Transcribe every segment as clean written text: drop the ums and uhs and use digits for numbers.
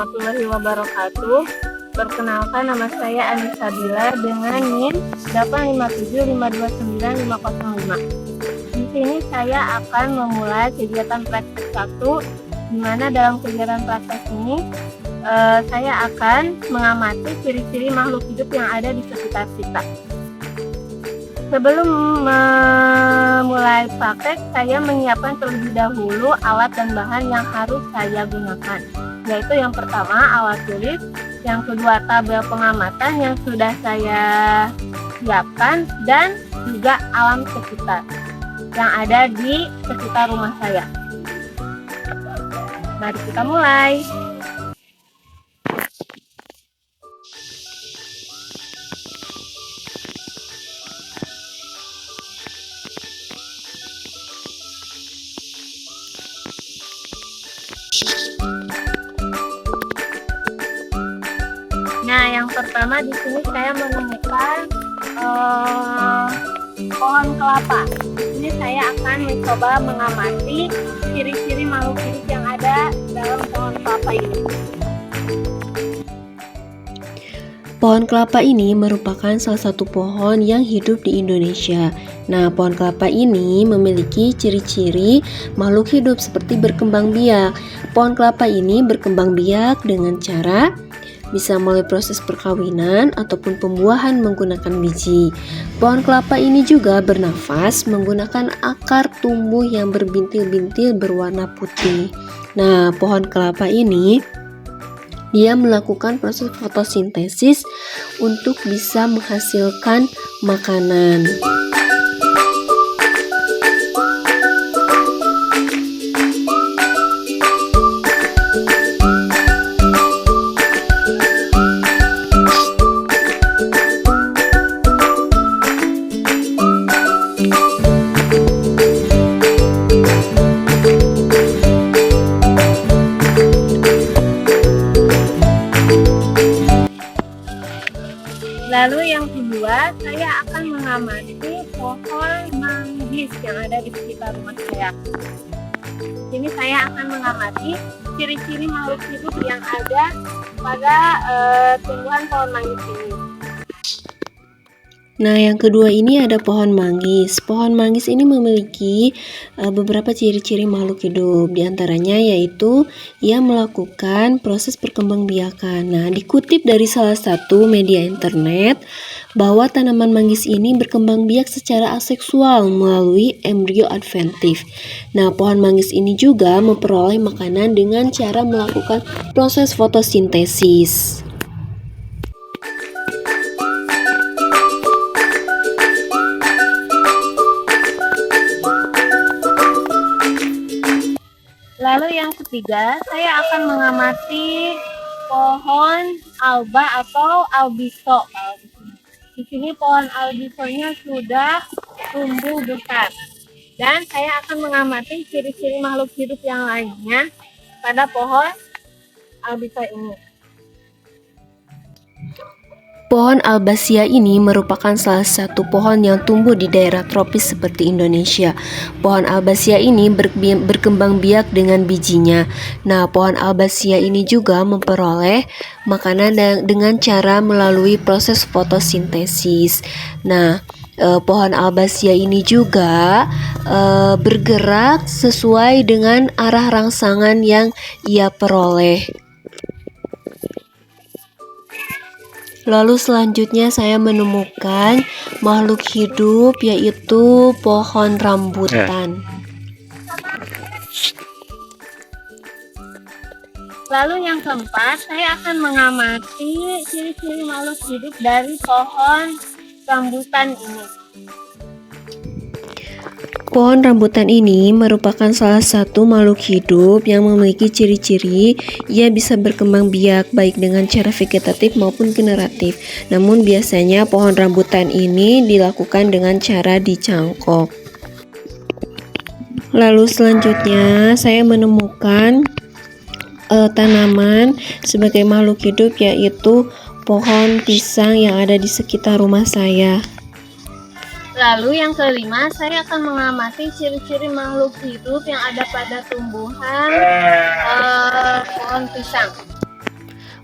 warahmatullahi wabarakatuh. Perkenalkan, nama saya Anissa Bila dengan NIM 857529505. Di sini saya akan memulai kegiatan praktek 1, di mana dalam kegiatan praktek ini saya akan mengamati ciri-ciri makhluk hidup yang ada di sekitar kita. Sebelum memulai praktek, saya menyiapkan terlebih dahulu alat dan bahan yang harus saya gunakan, yaitu yang pertama alat tulis, yang kedua tabel pengamatan yang sudah saya siapkan, dan juga alam sekitar yang ada di sekitar rumah saya. Mari kita mulai. Nah, yang pertama di sini saya menemukan pohon kelapa. Di sini saya akan mencoba mengamati ciri-ciri makhluk hidup yang ada dalam pohon kelapa ini. Pohon kelapa ini merupakan salah satu pohon yang hidup di Indonesia. Nah, pohon kelapa ini memiliki ciri-ciri makhluk hidup seperti berkembang biak. Pohon kelapa ini berkembang biak dengan cara bisa melalui proses perkawinan ataupun pembuahan menggunakan biji. Pohon kelapa ini juga bernafas menggunakan akar tumbuh yang berbintil-bintil berwarna putih. Nah, pohon kelapa ini dia melakukan proses fotosintesis untuk bisa menghasilkan makanan. Lalu yang kedua, saya akan mengamati pohon manggis yang ada di sekitar rumah saya. Di sini saya akan mengamati ciri-ciri makhluk hidup yang ada pada tumbuhan pohon manggis ini. Nah, yang kedua ini ada pohon manggis. Pohon manggis ini memiliki beberapa ciri-ciri makhluk hidup. Di antaranya yaitu ia melakukan proses perkembangbiakan. Nah, dikutip dari salah satu media internet bahwa tanaman manggis ini berkembang biak secara aseksual melalui embrio adventif. Nah, pohon manggis ini juga memperoleh makanan dengan cara melakukan proses fotosintesis. Lalu yang ketiga, saya akan mengamati pohon alba atau albiso. Di sini pohon albisonya sudah tumbuh besar. Dan saya akan mengamati ciri-ciri makhluk hidup yang lainnya pada pohon albiso ini. Pohon Albazia ini merupakan salah satu pohon yang tumbuh di daerah tropis seperti Indonesia. Pohon Albazia ini berkembang biak dengan bijinya. Nah, pohon Albazia ini juga memperoleh makanan dengan cara melalui proses fotosintesis. Nah, pohon Albazia ini juga bergerak sesuai dengan arah rangsangan yang ia peroleh. Lalu selanjutnya saya menemukan makhluk hidup yaitu pohon rambutan. Lalu yang keempat, saya akan mengamati ciri-ciri makhluk hidup dari pohon rambutan ini. Pohon rambutan ini merupakan salah satu makhluk hidup yang memiliki ciri-ciri ia bisa berkembang biak baik dengan cara vegetatif maupun generatif. Namun biasanya pohon rambutan ini dilakukan dengan cara dicangkok. Lalu selanjutnya saya menemukan tanaman sebagai makhluk hidup yaitu pohon pisang yang ada di sekitar rumah saya. Lalu yang kelima, saya akan mengamati ciri-ciri makhluk hidup yang ada pada tumbuhan pohon pisang.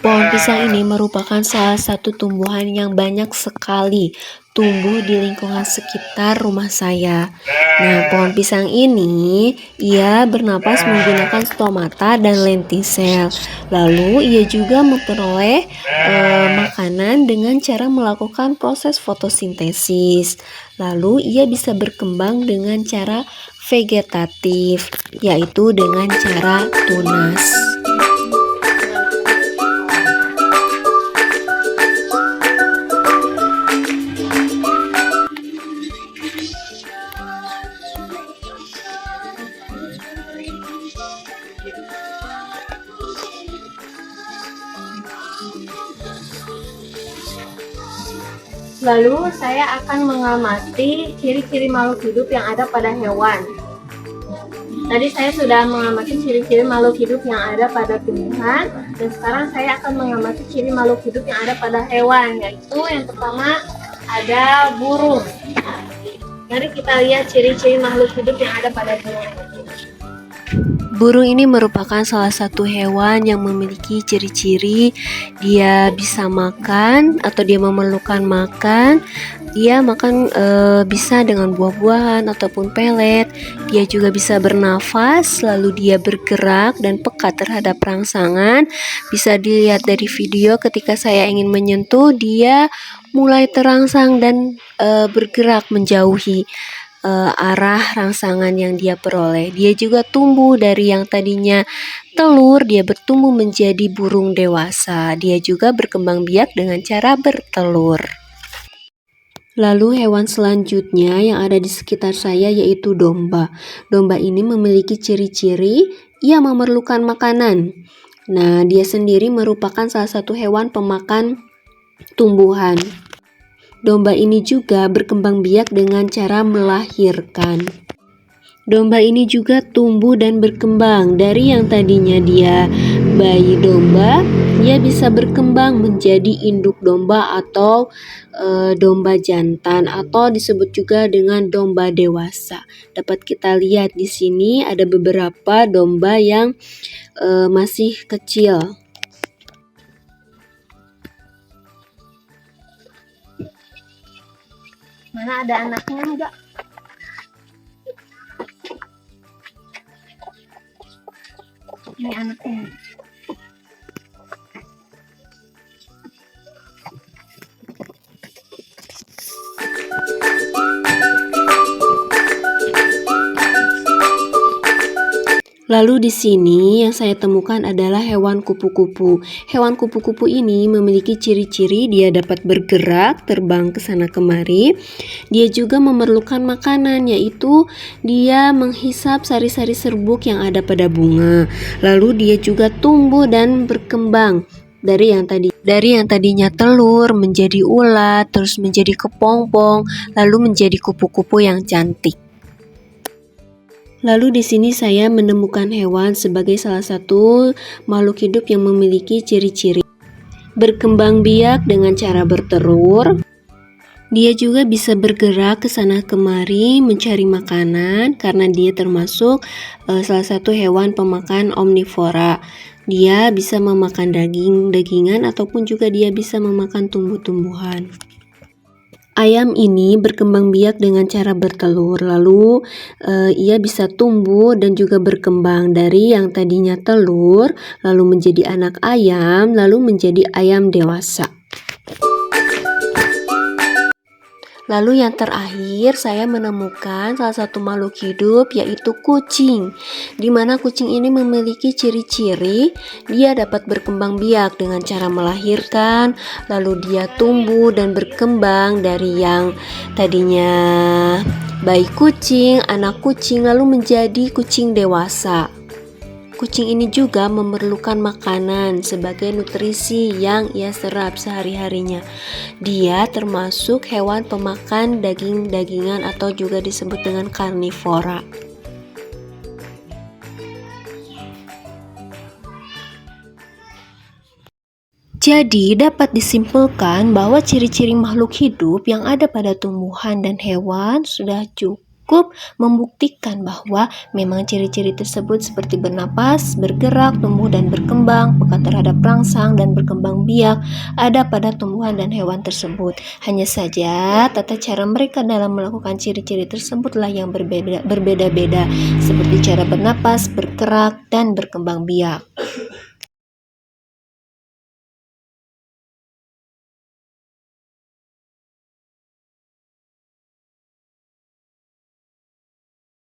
Pohon pisang ini merupakan salah satu tumbuhan yang banyak sekali tumbuh di lingkungan sekitar rumah saya. Nah, pohon pisang ini ia bernapas menggunakan stomata dan lentisel. Lalu ia juga memperoleh makanan dengan cara melakukan proses fotosintesis. Lalu ia bisa berkembang dengan cara vegetatif, yaitu dengan cara tunas. Lalu saya akan mengamati ciri-ciri makhluk hidup yang ada pada hewan. Tadi saya sudah mengamati ciri-ciri makhluk hidup yang ada pada tumbuhan, dan sekarang saya akan mengamati ciri makhluk hidup yang ada pada hewan, yaitu yang pertama ada burung. Mari kita lihat ciri-ciri makhluk hidup yang ada pada burung. Burung ini merupakan salah satu hewan yang memiliki ciri-ciri dia bisa makan atau dia memerlukan makan. Dia makan bisa dengan buah-buahan ataupun pelet. Dia juga bisa bernafas, lalu dia bergerak dan peka terhadap rangsangan. Bisa dilihat dari video ketika saya ingin menyentuh, dia mulai terangsang dan bergerak menjauhi arah rangsangan yang dia peroleh. Dia juga tumbuh dari yang tadinya telur, dia bertumbuh menjadi burung dewasa. Dia juga berkembang biak dengan cara bertelur. Lalu hewan selanjutnya yang ada di sekitar saya yaitu domba. Domba ini memiliki ciri-ciri ia memerlukan makanan. Nah, dia sendiri merupakan salah satu hewan pemakan tumbuhan. Domba ini juga berkembang biak dengan cara melahirkan. Domba ini juga tumbuh dan berkembang dari yang tadinya dia bayi domba, dia bisa berkembang menjadi induk domba atau domba jantan atau disebut juga dengan domba dewasa. Dapat kita lihat di sini ada beberapa domba yang masih kecil. Mana ada anaknya enggak? Ini anaknya. Lalu di sini yang saya temukan adalah hewan kupu-kupu. Hewan kupu-kupu ini memiliki ciri-ciri dia dapat bergerak, terbang ke sana kemari. Dia juga memerlukan makanan, yaitu dia menghisap sari-sari serbuk yang ada pada bunga. Lalu dia juga tumbuh dan berkembang dari yang tadinya telur menjadi ulat, terus menjadi kepompong, lalu menjadi kupu-kupu yang cantik. Lalu di sini saya menemukan hewan sebagai salah satu makhluk hidup yang memiliki ciri-ciri berkembang biak dengan cara bertelur. Dia juga bisa bergerak ke sana kemari mencari makanan karena dia termasuk salah satu hewan pemakan omnivora. Dia bisa memakan daging-dagingan ataupun juga dia bisa memakan tumbuh-tumbuhan. Ayam ini berkembang biak dengan cara bertelur, lalu ia bisa tumbuh dan juga berkembang dari yang tadinya telur, lalu menjadi anak ayam, lalu menjadi ayam dewasa. Lalu yang terakhir saya menemukan salah satu makhluk hidup yaitu kucing, di mana kucing ini memiliki ciri-ciri dia dapat berkembang biak dengan cara melahirkan, lalu dia tumbuh dan berkembang dari yang tadinya bayi kucing, anak kucing, lalu menjadi kucing dewasa. Kucing ini juga memerlukan makanan sebagai nutrisi yang ia serap sehari-harinya. Dia termasuk hewan pemakan daging-dagingan atau juga disebut dengan karnivora. Jadi dapat disimpulkan bahwa ciri-ciri makhluk hidup yang ada pada tumbuhan dan hewan sudah cukup cukup membuktikan bahwa memang ciri-ciri tersebut seperti bernapas, bergerak, tumbuh dan berkembang, peka terhadap rangsang dan berkembang biak ada pada tumbuhan dan hewan tersebut. Hanya saja tata cara mereka dalam melakukan ciri-ciri tersebutlah yang berbeda-beda seperti cara bernapas, bergerak dan berkembang biak.